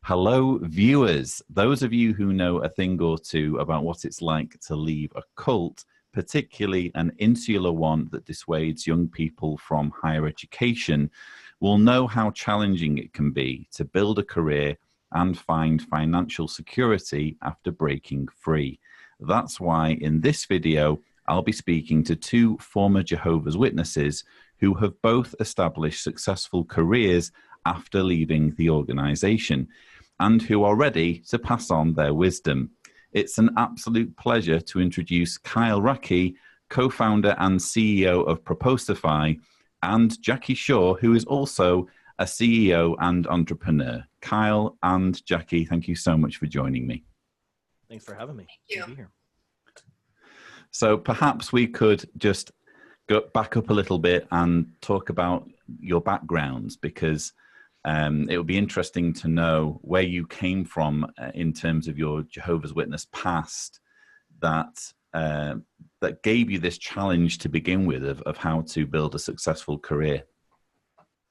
Hello, viewers. Those of you who know a thing or two about what it's like to leave a cult, particularly an insular one that dissuades young people from higher education, will know how challenging it can be to build a career and find financial security after breaking free. That's why in this video, I'll be speaking to two former Jehovah's Witnesses who have both established successful careers after leaving the organization, and who are ready to pass on their wisdom. It's an absolute pleasure to introduce Kyle Racki, co-founder and CEO of Proposify, and Jackie Shaw, who is also a CEO and entrepreneur. Kyle and Jackie, thank you so much for joining me. Thanks for having me. Thank you. Good to be here. So perhaps we could just go back up a little bit and talk about your backgrounds, because it would be interesting to know where you came from in terms of your Jehovah's Witness past that that gave you this challenge to begin with of how to build a successful career.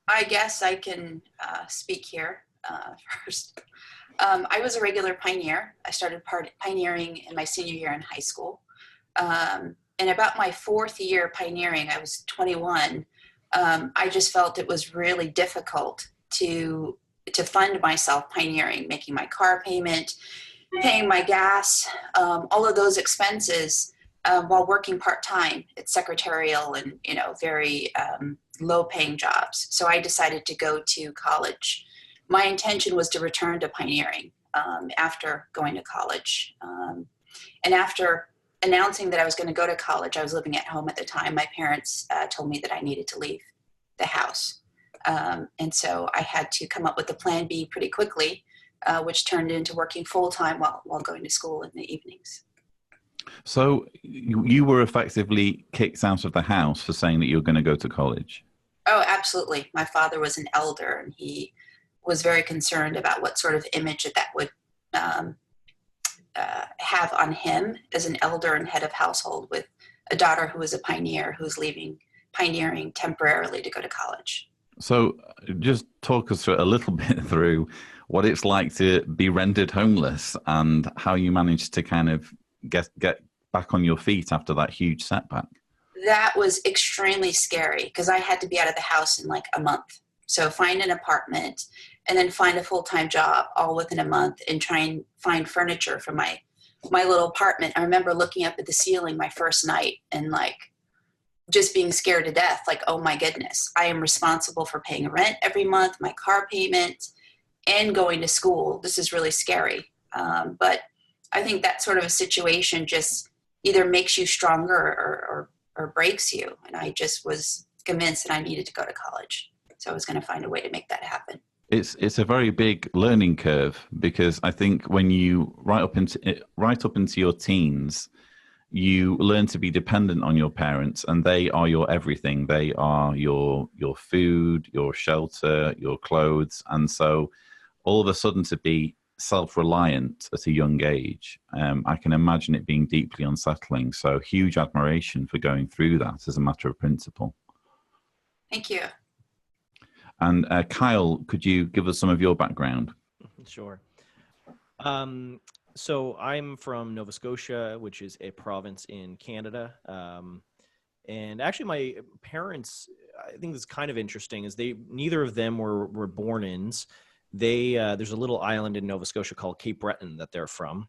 I guess I can speak here first. I was a regular pioneer. I started pioneering in my senior year in high school. And about my fourth year pioneering, I was 21, I just felt it was really difficult to fund myself pioneering, making my car payment, paying my gas, all of those expenses while working part-time at secretarial and, very low-paying jobs. So I decided to go to college. My intention was to return to pioneering after going to college. And after announcing that I was going to go to college, I was living at home at the time. My parents told me that I needed to leave the house. And so I had to come up with a plan B pretty quickly, which turned into working full-time while going to school in the evenings. So you were effectively kicked out of the house for saying that you were going to go to college? Oh, absolutely. My father was an elder, and he was very concerned about what sort of image that would have on him as an elder and head of household with a daughter who was a pioneer who's leaving pioneering temporarily to go to college. So just talk us through a little bit through what it's like to be rendered homeless and how you managed to kind of get back on your feet after that huge setback. That was extremely scary because I had to be out of the house in like a month. So find an apartment and then find a full-time job all within a month and try and find furniture for my little apartment. I remember looking up at the ceiling my first night and like just being scared to death. Like, oh my goodness, I am responsible for paying rent every month, my car payment, and going to school. This is really scary. But I think that sort of a situation just either makes you stronger or breaks you. And I just was convinced that I needed to go to college. So I was going to find a way to make that happen. It's a very big learning curve, because I think when you right up into your teens, you learn to be dependent on your parents, and they are your everything. They are your food, your shelter, your clothes. And so all of a sudden to be self-reliant at a young age, I can imagine it being deeply unsettling. So huge admiration for going through that as a matter of principle. Thank you. And Kyle, could you give us some of your background? Sure. So I'm from Nova Scotia, which is a province in Canada. And actually my parents, I think this is kind of interesting, is neither of them were born-ins. There's a little island in Nova Scotia called Cape Breton that they're from.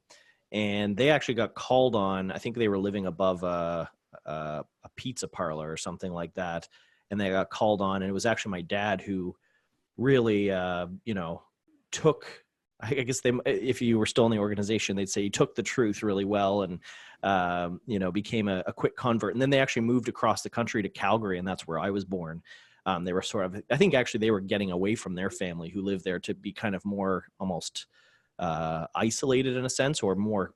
And they actually got called on, I think they were living above a pizza parlor or something like that. And they got called on, and it was actually my dad who really, took, I guess if you were still in the organization, they'd say he took the truth really well and, became a quick convert. And then they actually moved across the country to Calgary, and that's where I was born. They were sort of, I think actually they were getting away from their family who lived there to be kind of more almost isolated in a sense, or more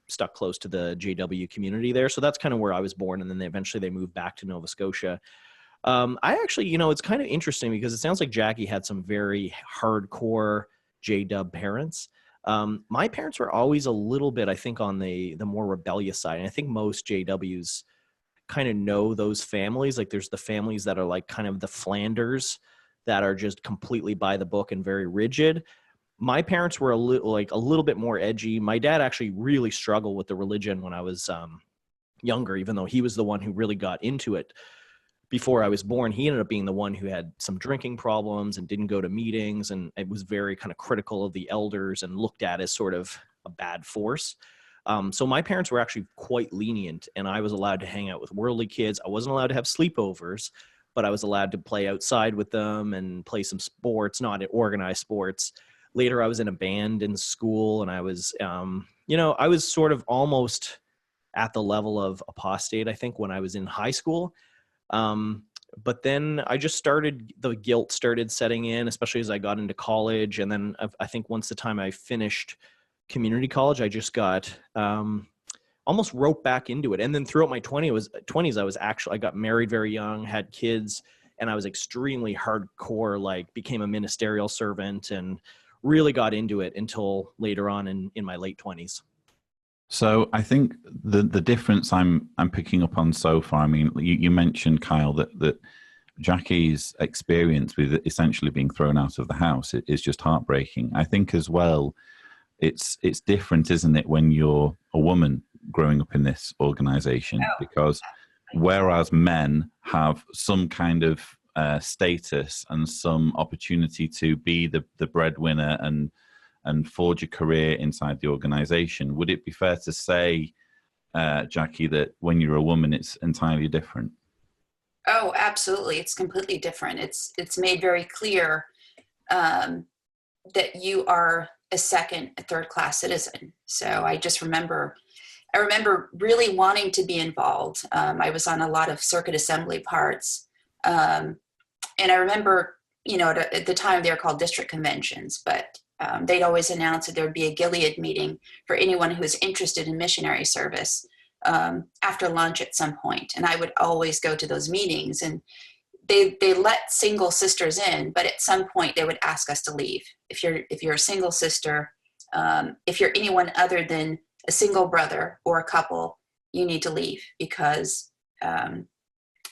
stuck close to the JW community there. So that's kind of where I was born. And then eventually they moved back to Nova Scotia. I actually, it's kind of interesting because it sounds like Jackie had some very hardcore JW parents. My parents were always a little bit, I think, on the more rebellious side. And I think most JWs kind of know those families. Like there's the families that are like kind of the Flanders that are just completely by the book and very rigid. my parents were a little bit more edgy. My dad actually really struggled with the religion when I was younger, even though he was the one who really got into it before I was born. He ended up being the one who had some drinking problems and didn't go to meetings, and it was very kind of critical of the elders and looked at as sort of a bad force. So my parents were actually quite lenient, and I was allowed to hang out with worldly kids. I wasn't allowed to have sleepovers, but I was allowed to play outside with them and play some sports, not organized sports. Later, I was in a band in school, and I was, I was sort of almost at the level of apostate, I think, when I was in high school. But then the guilt started setting in, especially as I got into college. And then I think once the time I finished community college, I just got almost roped back into it. And then throughout my 20s, I got married very young, had kids, and I was extremely hardcore, like became a ministerial servant and really got into it until later on in my late 20s. So I think the difference I'm picking up on so far, I mean, you mentioned, Kyle, that Jackie's experience with essentially being thrown out of the house is just heartbreaking. I think as well, it's different, isn't it, when you're a woman growing up in this organization? Because whereas men have some kind of status and some opportunity to be the breadwinner and forge a career inside the organization, would it be fair to say, Jackie, that when you're a woman, it's entirely different? Oh, absolutely. It's completely different. It's made very clear that you are a second, a third class citizen. So I remember really wanting to be involved. I was on a lot of circuit assembly parts. And I remember, at the time they were called district conventions, but they'd always announce that there would be a Gilead meeting for anyone who was interested in missionary service after lunch at some point. And I would always go to those meetings, and they let single sisters in, but at some point they would ask us to leave. If you're a single sister, if you're anyone other than a single brother or a couple, you need to leave because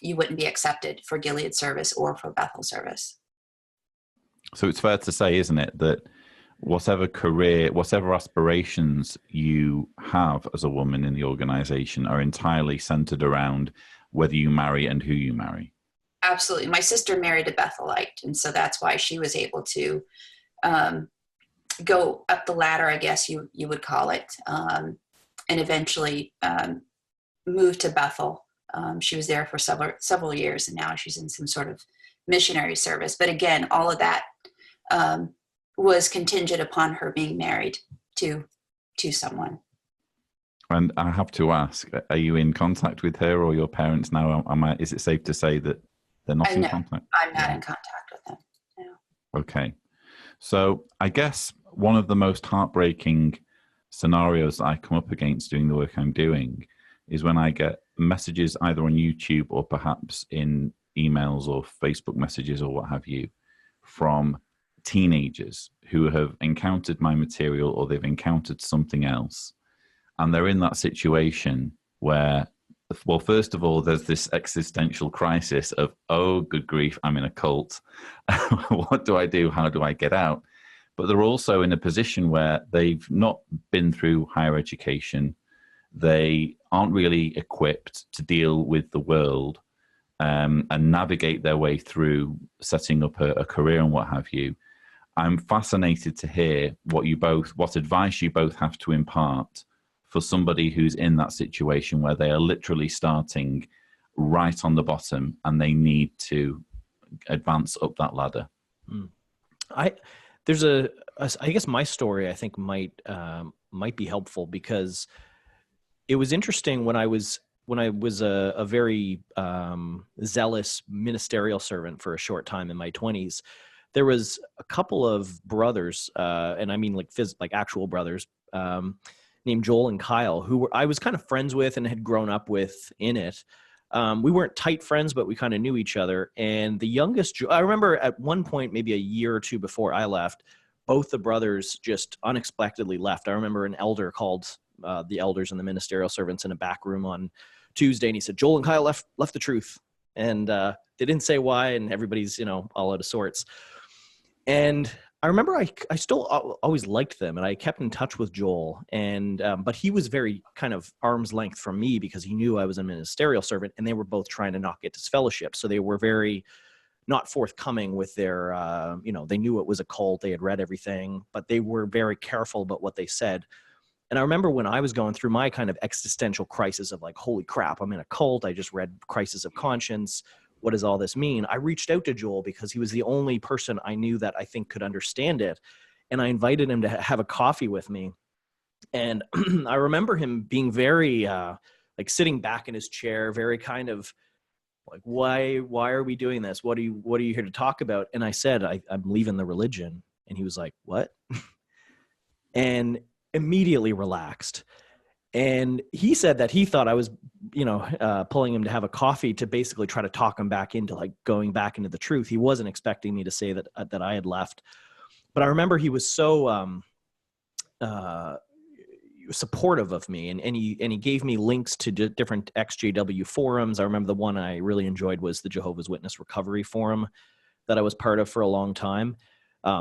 you wouldn't be accepted for Gilead service or for Bethel service. So it's fair to say, isn't it, that whatever career, whatever aspirations you have as a woman in the organization are entirely centered around whether you marry and who you marry? Absolutely. My sister married a Bethelite, and so that's why she was able to go up the ladder, I guess you would call it, and eventually move to Bethel. She was there for several years, and now she's in some sort of missionary service. But again, all of that was contingent upon her being married to someone. And I have to ask, are you in contact with her or your parents now? Is it safe to say that they're not in contact? I'm not in contact with them. No. Okay. So I guess one of the most heartbreaking scenarios that I come up against doing the work I'm doing is when I get messages either on YouTube or perhaps in emails or Facebook messages or what have you from teenagers who have encountered my material or they've encountered something else. And they're in that situation where, well, first of all, there's this existential crisis of, oh, good grief, I'm in a cult. What do I do? How do I get out? But they're also in a position where they've not been through higher education. They aren't really equipped to deal with the world and navigate their way through setting up a career and what have you. I'm fascinated to hear what advice you both have to impart for somebody who's in that situation where they are literally starting right on the bottom and they need to advance up that ladder. I guess my story, I think might be helpful because it was interesting when I was a very zealous ministerial servant for a short time in my 20s. There was a couple of brothers, and I mean like actual brothers, named Joel and Kyle, who I was kind of friends with and had grown up with in it. We weren't tight friends, but we kind of knew each other. And the youngest, I remember at one point, maybe a year or two before I left, both the brothers just unexpectedly left. I remember an elder called the elders and the ministerial servants in a back room on Tuesday, and he said, Joel and Kyle left the truth. And they didn't say why, and everybody's, all out of sorts. And I remember I still always liked them, and I kept in touch with Joel, and but he was very kind of arm's length from me because he knew I was a ministerial servant, and they were both trying to not get disfellowship. So they were very not forthcoming with their, they knew it was a cult. They had read everything, but they were very careful about what they said. And I remember when I was going through my kind of existential crisis of like, holy crap, I'm in a cult. I just read Crisis of Conscience. What does all this mean? I reached out to Joel because he was the only person I knew that I think could understand it. And I invited him to have a coffee with me. And I remember him being very like sitting back in his chair, very kind of like, why are we doing this? What are you here to talk about? And I said, I'm leaving the religion. And he was like, what? And immediately relaxed. And he said that he thought I was, pulling him to have a coffee to basically try to talk him back into like going back into the truth. He wasn't expecting me to say that I had left. But I remember he was so supportive of me, and he gave me links to different XJW forums. I remember the one I really enjoyed was the Jehovah's Witness Recovery Forum that I was part of for a long time.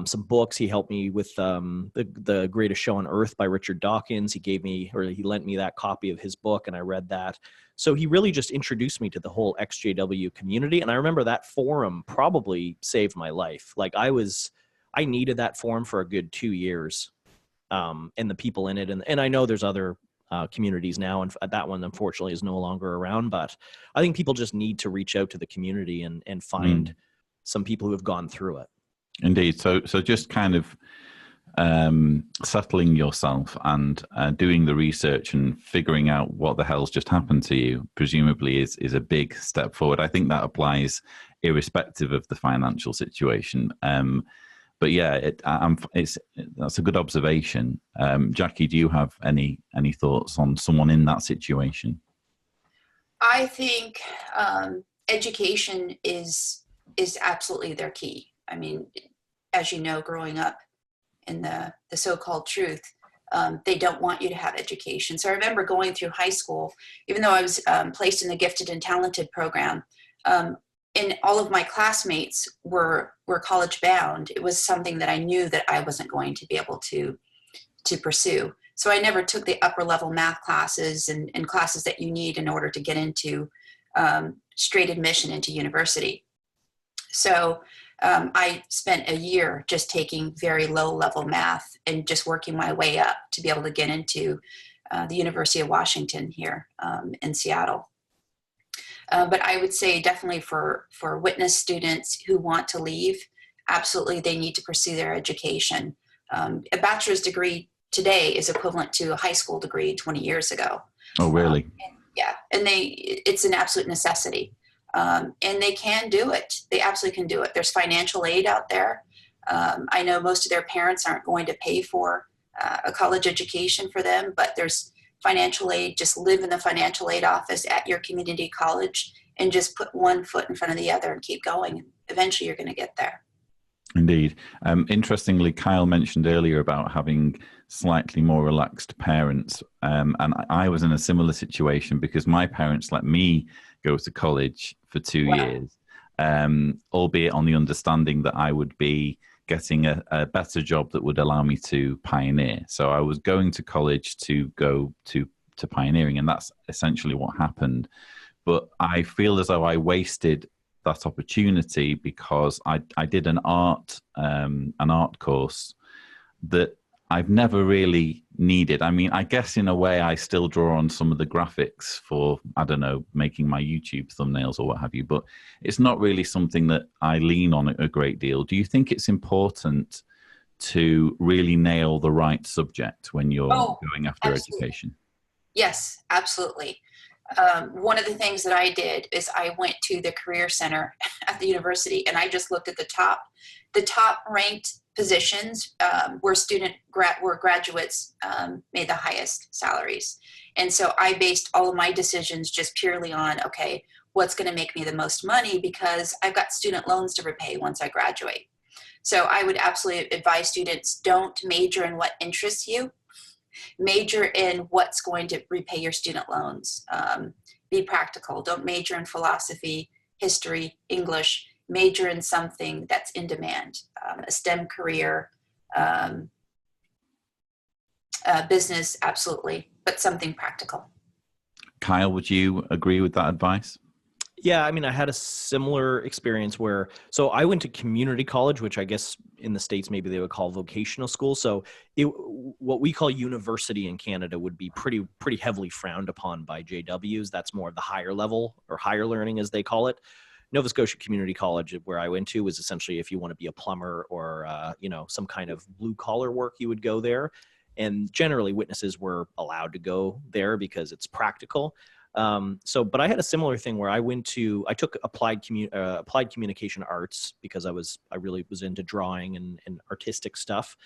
Some books. He helped me with the Greatest Show on Earth by Richard Dawkins. He lent me that copy of his book, and I read that. So he really just introduced me to the whole XJW community. And I remember that forum probably saved my life. Like I needed that forum for a good 2 years, and the people in it. And I know there's other communities now, and that one unfortunately is no longer around. But I think people just need to reach out to the community and find some people who have gone through it. Indeed. So just kind of settling yourself and doing the research and figuring out what the hell's just happened to you, presumably is a big step forward. I think that applies irrespective of the financial situation. But yeah, that's a good observation. Jackie, do you have any thoughts on someone in that situation? I think education is absolutely their key. I mean, as you know, growing up in the so-called truth, they don't want you to have education. So I remember going through high school, even though I was placed in the gifted and talented program, and all of my classmates were college bound. It was something that I knew that I wasn't going to be able to pursue. So I never took the upper level math classes and classes that you need in order to get into straight admission into university. So I spent a year just taking very low level math and just working my way up to be able to get into the University of Washington here in Seattle. But I would say definitely for witness students who want to leave, absolutely they need to pursue their education. A bachelor's degree today is equivalent to a high school degree 20 years ago. Oh, really? And it's an absolute necessity. And they can do it. They absolutely can do it. There's financial aid out there. I know most of their parents aren't going to pay for a college education for them, but there's financial aid. Just live in the financial aid office at your community college and just put one foot in front of the other and keep going. Eventually you're going to get there. Indeed. Interestingly, Kyle mentioned earlier about having slightly more relaxed parents. And I was in a similar situation because my parents let me go to college for 2 years, albeit on the understanding that I would be getting a better job that would allow me to pioneer. So I was going to college to go to pioneering, and that's essentially what happened. But I feel as though I wasted that opportunity because I did an art course that I've never really needed. I mean, I guess in a way I still draw on some of the graphics for, I don't know, making my YouTube thumbnails or what have you, but it's not really something that I lean on a great deal. Do you think it's important to really nail the right subject when you're going after absolutely. Education? Yes, absolutely. One of the things that I did is I went to the Career Center at the university and I just looked at the top ranked positions where graduates made the highest salaries. And so I based all of my decisions just purely on, okay, what's going to make me the most money, because I've got student loans to repay once I graduate. So I would absolutely advise students, don't major in what interests you. Major in what's going to repay your student loans. Be practical. Don't major in philosophy, history, English. major in something that's in demand, a STEM career, business, absolutely, but something practical. Kyle, would you agree with that advice? Yeah, I mean, I had a similar experience where, so I went to community college, which I guess in the States, maybe they would call vocational school. So what we call university in Canada would be pretty heavily frowned upon by JWs. That's more of the higher level or higher learning, as they call it. Nova Scotia Community College, where I went to, was essentially if you want to be a plumber or, some kind of blue collar work, you would go there. And generally witnesses were allowed to go there because it's practical. But I had a similar thing where I took applied communication arts because I really was into drawing and artistic stuff.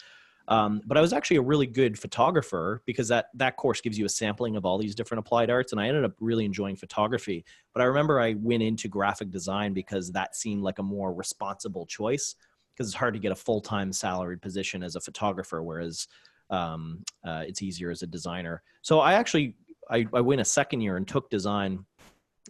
But I was actually a really good photographer because that course gives you a sampling of all these different applied arts. And I ended up really enjoying photography. But I remember I went into graphic design because that seemed like a more responsible choice, because it's hard to get a full-time salaried position as a photographer, whereas it's easier as a designer. So I went a second year and took design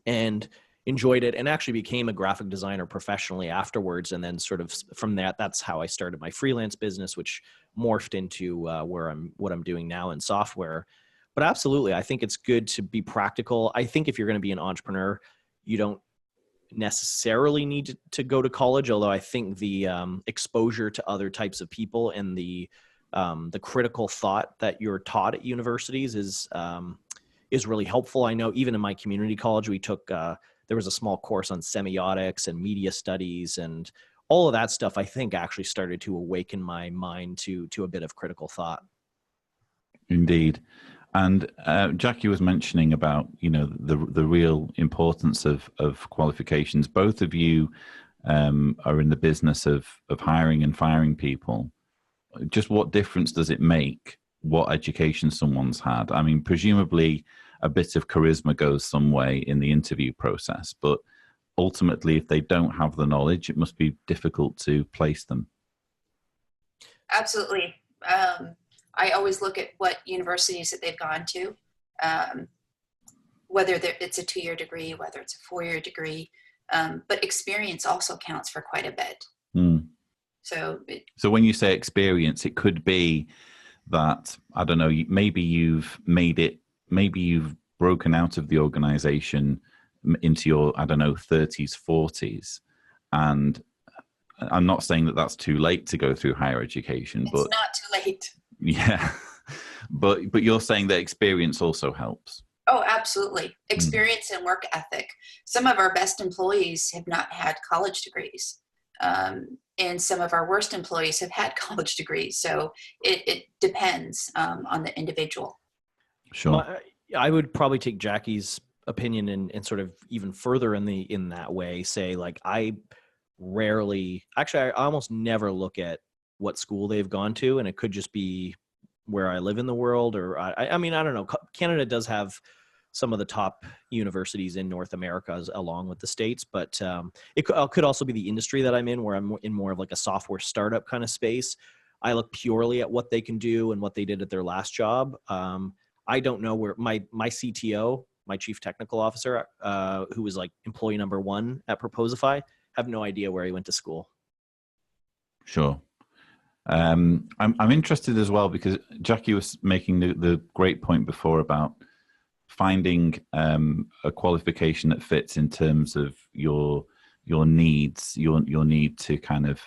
and enjoyed it, and actually became a graphic designer professionally afterwards. And then sort of from that's how I started my freelance business, which morphed into what I'm doing now in software. But absolutely, I think it's good to be practical. I think if you're going to be an entrepreneur, you don't necessarily need to go to college, although I think the exposure to other types of people and the critical thought that you're taught at universities is really helpful. I know even in my community college, we took, there was a small course on semiotics and media studies, and all of that stuff, I think, actually started to awaken my mind to a bit of critical thought. Indeed. And Jackie was mentioning about, the real importance of qualifications. Both of you are in the business of hiring and firing people. Just what difference does it make what education someone's had? I mean, presumably a bit of charisma goes some way in the interview process, but ultimately, if they don't have the knowledge, it must be difficult to place them. Absolutely. I always look at what universities that they've gone to, whether it's a 2-year degree, whether it's a 4-year degree, but experience also counts for quite a bit. Mm. So when you say experience, it could be that, I don't know, maybe you've broken out of the organization into your, I don't know, 30s, 40s. And I'm not saying that that's too late to go through higher education, it's but not too late. Yeah. But you're saying that experience also helps. Oh, absolutely. Experience and work ethic. Some of our best employees have not had college degrees. And some of our worst employees have had college degrees. So it depends on the individual. Sure. I would probably take Jackie's opinion and sort of even further in that way, say, like, I almost never look at what school they've gone to, and it could just be where I live in the world, or I mean, I don't know. Canada does have some of the top universities in North America along with the States, but it could also be the industry that I'm in, where I'm in more of like a software startup kind of space. I look purely at what they can do and what they did at their last job. I don't know where my CTO, my chief technical officer, who was like employee number 1 at Proposify, have no idea where he went to school. Sure. I'm interested as well, because Jackie was making the great point before about finding a qualification that fits in terms of your needs, your need to kind of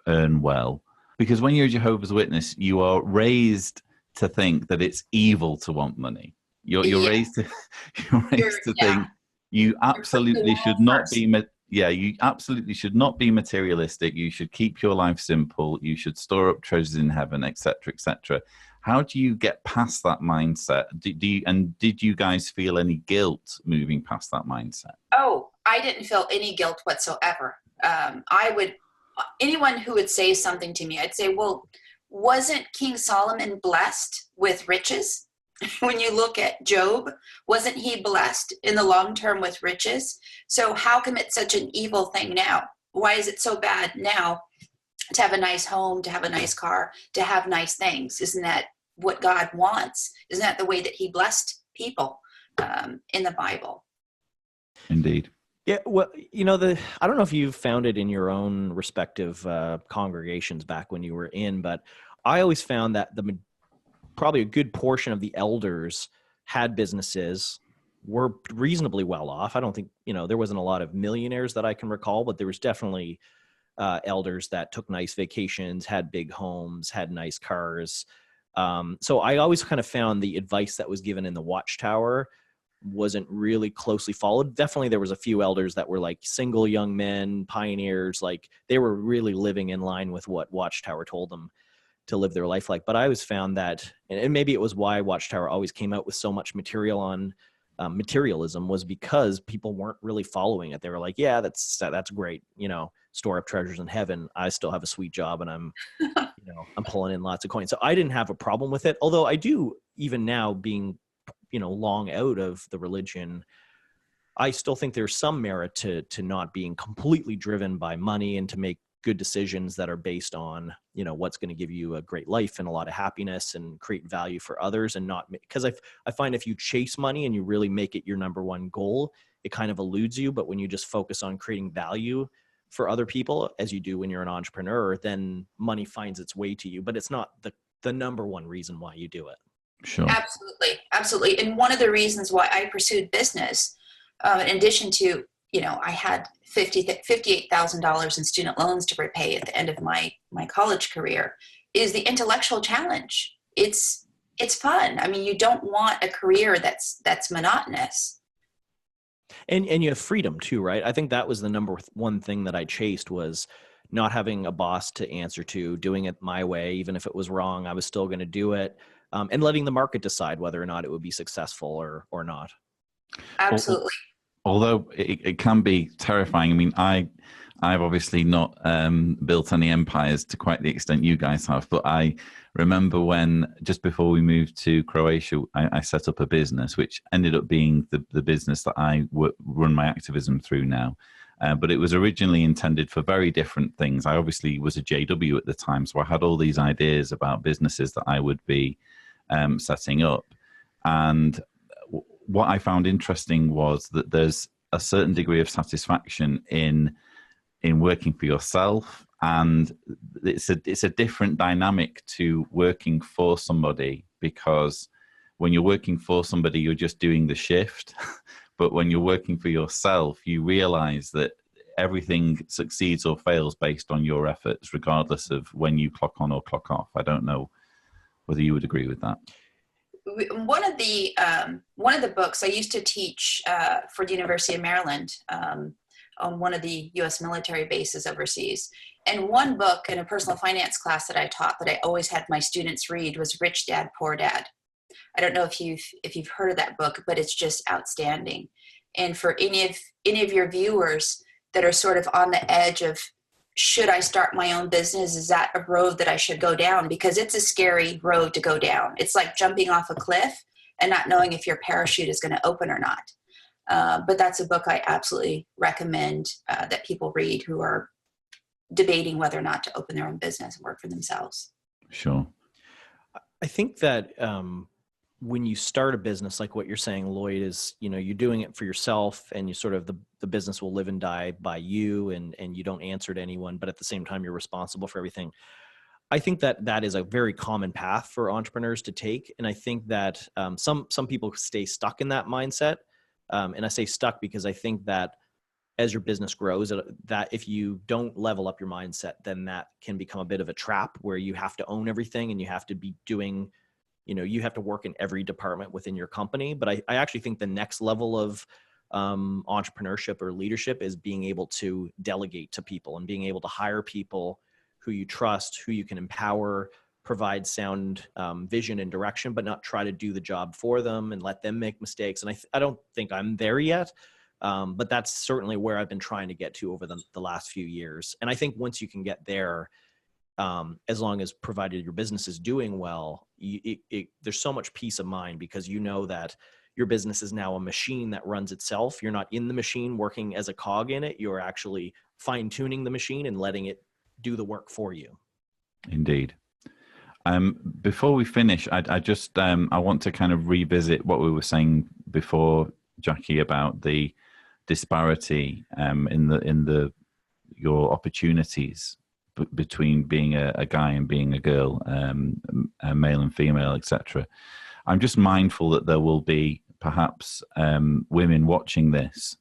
earn well. Because when you're a Jehovah's Witness, you are raised to think that it's evil to want money. You're raised to think you absolutely should not be. You absolutely should not be materialistic. You should keep your life simple. You should store up treasures in heaven, etc., etc. How do you get past that mindset? Did you guys feel any guilt moving past that mindset? Oh, I didn't feel any guilt whatsoever. Anyone who would say something to me, I'd say, well, wasn't King Solomon blessed with riches? When you look at Job, wasn't he blessed in the long term with riches? So how come it's such an evil thing now? Why is it so bad now to have a nice home, to have a nice car, to have nice things? Isn't that what God wants? Isn't that the way that he blessed people in the Bible? Indeed. Yeah, well, I don't know if you've found it in your own respective congregations back when you were in, but I always found that probably a good portion of the elders had businesses, were reasonably well off. I don't think, there wasn't a lot of millionaires that I can recall, but there was definitely elders that took nice vacations, had big homes, had nice cars. So I always kind of found the advice that was given in the Watchtower wasn't really closely followed. Definitely there was a few elders that were like single young men, pioneers, like they were really living in line with what Watchtower told them to live their life like. But I always found that, and maybe it was why Watchtower always came out with so much material on materialism, was because people weren't really following it. They were like, yeah, that's great. Store up treasures in heaven. I still have a sweet job and I'm pulling in lots of coins. So I didn't have a problem with it. Although I do, even now being, long out of the religion, I still think there's some merit to not being completely driven by money and to make good decisions that are based on, what's going to give you a great life and a lot of happiness and create value for others, and not because I find if you chase money and you really make it your number one goal, it kind of eludes you. But when you just focus on creating value for other people, as you do when you're an entrepreneur, then money finds its way to you, but it's not the number one reason why you do it. Sure. Absolutely. Absolutely. And one of the reasons why I pursued business, in addition to, I had $58,000 in student loans to repay at the end of my college career, is the intellectual challenge. It's fun. I mean, you don't want a career that's monotonous. And you have freedom too, right? I think that was the number one thing that I chased, was not having a boss to answer to, doing it my way. Even if it was wrong, I was still going to do it. And letting the market decide whether or not it would be successful or not. Absolutely. Although it can be terrifying. I mean, I've obviously not built any empires to quite the extent you guys have, but I remember when, just before we moved to Croatia, I set up a business, which ended up being the business that I run my activism through now. But it was originally intended for very different things. I obviously was a JW at the time, so I had all these ideas about businesses that I would be setting up. And what I found interesting was that there's a certain degree of satisfaction in working for yourself, and it's a different dynamic to working for somebody, because when you're working for somebody, you're just doing the shift. But when you're working for yourself, you realize that everything succeeds or fails based on your efforts, regardless of when you clock on or clock off. I don't know whether you would agree with that. One of the books I used to teach for the University of Maryland on one of the U.S. military bases overseas. And one book in a personal finance class that I taught that I always had my students read was Rich Dad, Poor Dad. I don't know if you've heard of that book, but it's just outstanding. And for any of your viewers that are sort of on the edge of, should I start my own business? Is that a road that I should go down? Because it's a scary road to go down. It's like jumping off a cliff and not knowing if your parachute is going to open or not. But that's a book I absolutely recommend that people read who are debating whether or not to open their own business and work for themselves. Sure. I think that when you start a business, like what you're saying, Lloyd, is, you're doing it for yourself, and you sort of, the business will live and die by you, and you don't answer to anyone, but at the same time, you're responsible for everything. I think that is a very common path for entrepreneurs to take. And I think that some people stay stuck in that mindset. And I say stuck because I think that as your business grows, that if you don't level up your mindset, then that can become a bit of a trap where you have to own everything, and you have to be doing, you have to work in every department within your company. But I actually think the next level of entrepreneurship or leadership is being able to delegate to people, and being able to hire people who you trust, who you can empower, provide sound vision and direction, but not try to do the job for them and let them make mistakes. And I don't think I'm there yet, but that's certainly where I've been trying to get to over the last few years. And I think once you can get there, as long as provided your business is doing well, there's so much peace of mind, because you know that your business is now a machine that runs itself. You're not in the machine working as a cog in it. You're actually fine-tuning the machine and letting it do the work for you. Indeed. Before we finish, I just I want to kind of revisit what we were saying before, Jackie, about the disparity in your opportunities between being a guy and being a girl, a male and female, etc. I'm just mindful that there will be perhaps women watching this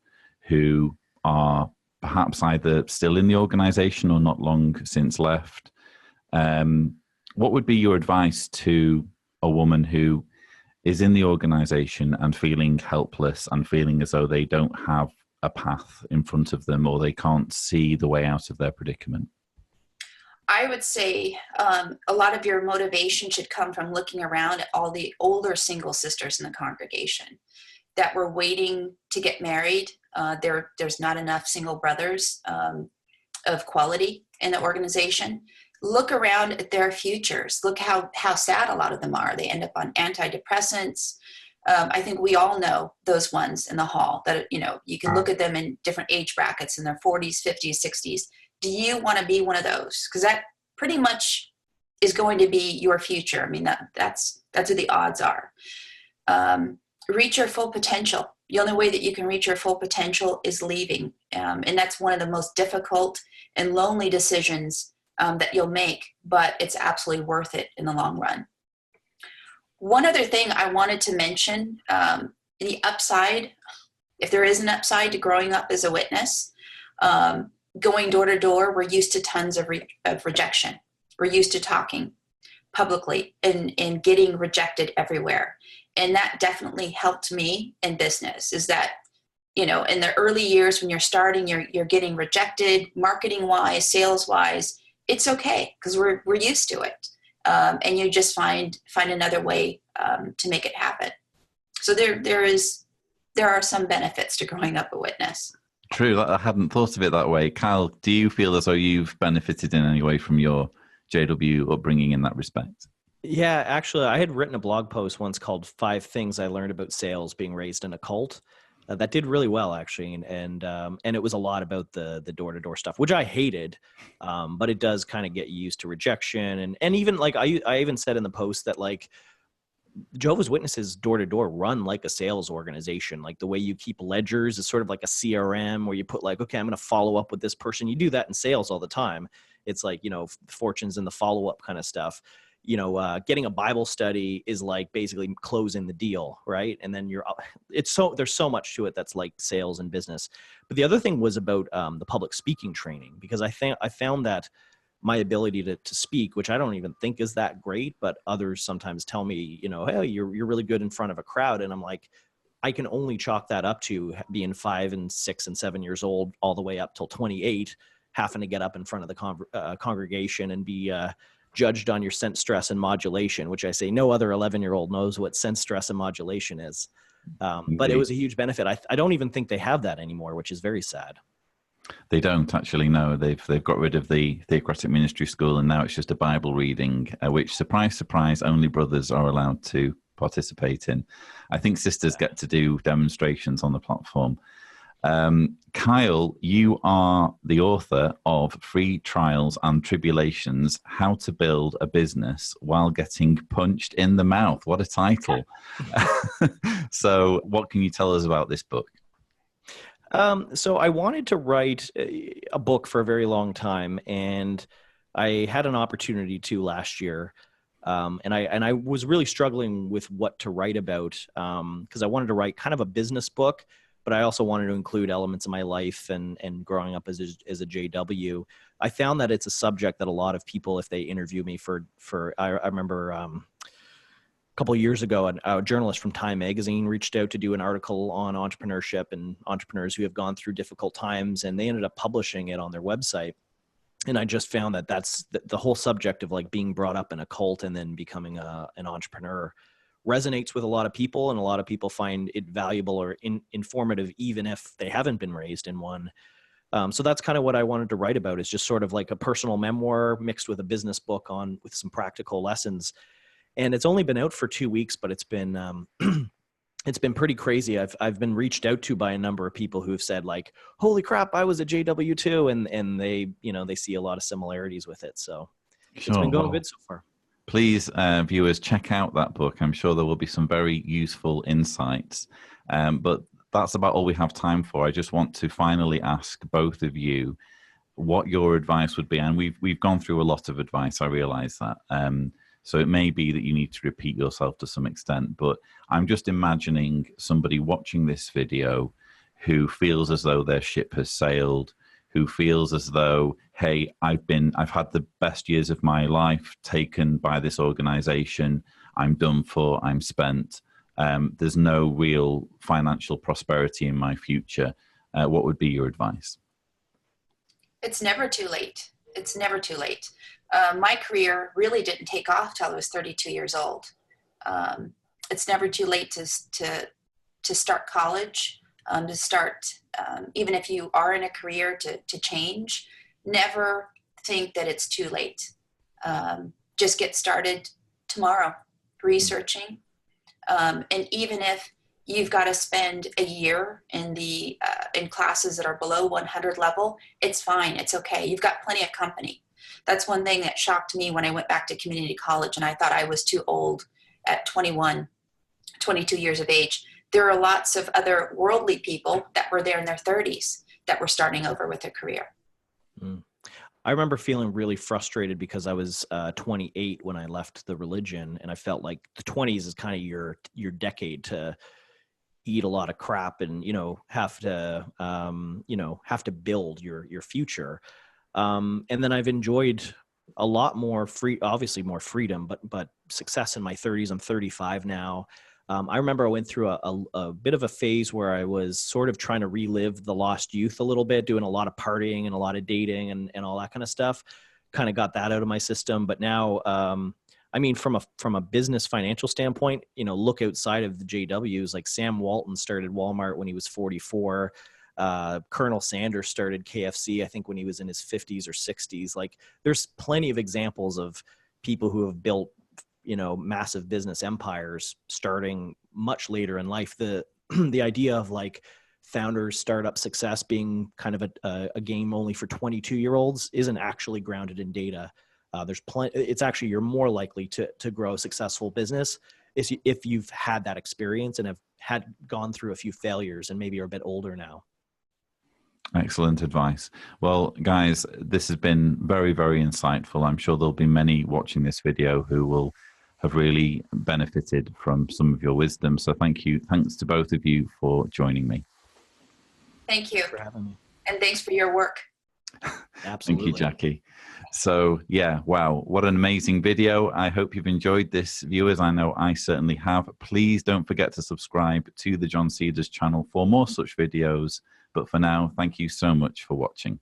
who are perhaps either still in the organization or not long since left. What would be your advice to a woman who is in the organization and feeling helpless and feeling as though they don't have a path in front of them, or they can't see the way out of their predicament? I would say a lot of your motivation should come from looking around at all the older single sisters in the congregation that were waiting to get married. There's not enough single brothers of quality in the organization. Look around at their futures. Look how sad a lot of them are. They end up on antidepressants. I think we all know those ones in the hall that, you can look at them in different age brackets in their 40s, 50s, 60s. Do you want to be one of those? Because that pretty much is going to be your future. I mean, that's what the odds are. Reach your full potential. The only way that you can reach your full potential is leaving. And that's one of the most difficult and lonely decisions that you'll make, but it's absolutely worth it in the long run. One other thing I wanted to mention, the upside, if there is an upside to growing up as a witness, going door to door, we're used to tons of rejection. We're used to talking publicly and getting rejected everywhere. And that definitely helped me in business, is that, in the early years when you're starting, you're getting rejected, marketing wise, sales wise. It's okay, because we're used to it. And you just find another way to make it happen. So there are some benefits to growing up a witness. True. I hadn't thought of it that way. Kyle, do you feel as though you've benefited in any way from your JW upbringing in that respect? Yeah, actually, I had written a blog post once called 5 Things I Learned About Sales Being Raised in a Cult. That did really well, actually. And it was a lot about the door-to-door stuff, which I hated. But it does kind of get you used to rejection. And even like I even said in the post that like Jehovah's Witnesses door-to-door run like a sales organization. Like the way you keep ledgers is sort of like a CRM where you put like, okay, I'm going to follow up with this person. You do that in sales all the time. It's like, fortunes and the follow-up kind of stuff. Getting a Bible study is like basically closing the deal, right? And then there's so much to it that's like sales and business. But the other thing was about the public speaking training, because I found that my ability to speak, which I don't even think is that great, but others sometimes tell me, hey, you're really good in front of a crowd. And I'm like, I can only chalk that up to being 5 and 6 and 7 years old, all the way up till 28, having to get up in front of the congregation and be judged on your sense, stress, and modulation, which I say no other 11-year-old knows what sense, stress, and modulation is. But it was a huge benefit. I don't even think they have that anymore, which is very sad. They don't actually. No, they've got rid of the theocratic ministry school, and now it's just a Bible reading, which, surprise, surprise, only brothers are allowed to participate in. I think sisters get to do demonstrations on the platform. Kyle, you are the author of Free Trials and Tribulations, How to Build a Business While Getting Punched in the Mouth. What a title. So what can you tell us about this book? So I wanted to write a book for a very long time, and I had an opportunity to last year. And I was really struggling with what to write about, because I wanted to write kind of a business book, but I also wanted to include elements of my life and growing up as a JW. I found that it's a subject that a lot of people, if they interview me I remember a couple of years ago, a journalist from Time Magazine reached out to do an article on entrepreneurship and entrepreneurs who have gone through difficult times, and they ended up publishing it on their website. And I just found that that's the whole subject of like being brought up in a cult and then becoming an entrepreneur resonates with a lot of people, and a lot of people find it valuable or informative, even if they haven't been raised in one. So that's kind of what I wanted to write about, is just sort of like a personal memoir mixed with a business book with some practical lessons. And it's only been out for 2 weeks, but it's been it's been pretty crazy. I've been reached out to by a number of people who have said like, holy crap, I was a JW too. And they, they see a lot of similarities with it. So It's been going good so far. Please, viewers, check out that book. I'm sure there will be some very useful insights. But that's about all we have time for. I just want to finally ask both of you what your advice would be. And we've gone through a lot of advice, I realize that. So it may be that you need to repeat yourself to some extent, but I'm just imagining somebody watching this video who feels as though their ship has sailed, who feels as though, hey, I've had the best years of my life taken by this organization. I'm done for, I'm spent. There's no real financial prosperity in my future. What would be your advice? It's never too late. It's never too late. My career really didn't take off till I was 32 years old. It's never too late to start college, to start, even if you are in a career, to change. Never think that it's too late. Just get started tomorrow researching. And even if you've got to spend a year in classes that are below 100 level, it's fine. It's okay. You've got plenty of company. That's one thing that shocked me when I went back to community college and I thought I was too old at 21, 22 years of age. There are lots of other worldly people that were there in their 30s that were starting over with a career. I remember feeling really frustrated because I was 28 when I left the religion, and I felt like the 20s is kind of your decade to eat a lot of crap and, have to build your future. And then I've enjoyed a lot more obviously more freedom, but success in my 30s. I'm 35 now. I remember I went through a bit of a phase where I was sort of trying to relive the lost youth a little bit, doing a lot of partying and a lot of dating and all that kind of stuff. Kind of got that out of my system. But now, I mean, from a business financial standpoint, look outside of the JWs, like Sam Walton started Walmart when he was 44. Colonel Sanders started KFC, I think, when he was in his 50s or 60s. Like, there's plenty of examples of people who have built, massive business empires starting much later in life. The idea of like founders startup success being kind of a game only for 22-year-olds isn't actually grounded in data. There's plenty. It's actually, you're more likely to grow a successful business if you've had that experience and have gone through a few failures and maybe are a bit older now. Excellent advice. Well, guys, this has been very, very insightful. I'm sure there'll be many watching this video who will have really benefited from some of your wisdom. So thank you. Thanks to both of you for joining me. Thank you. Thanks for having me. And thanks for your work. Absolutely. Thank you, Jackie. So yeah, wow, what an amazing video. I hope you've enjoyed this, viewers. I know I certainly have. Please don't forget to subscribe to the John Cedars channel for more such videos. But for now, thank you so much for watching.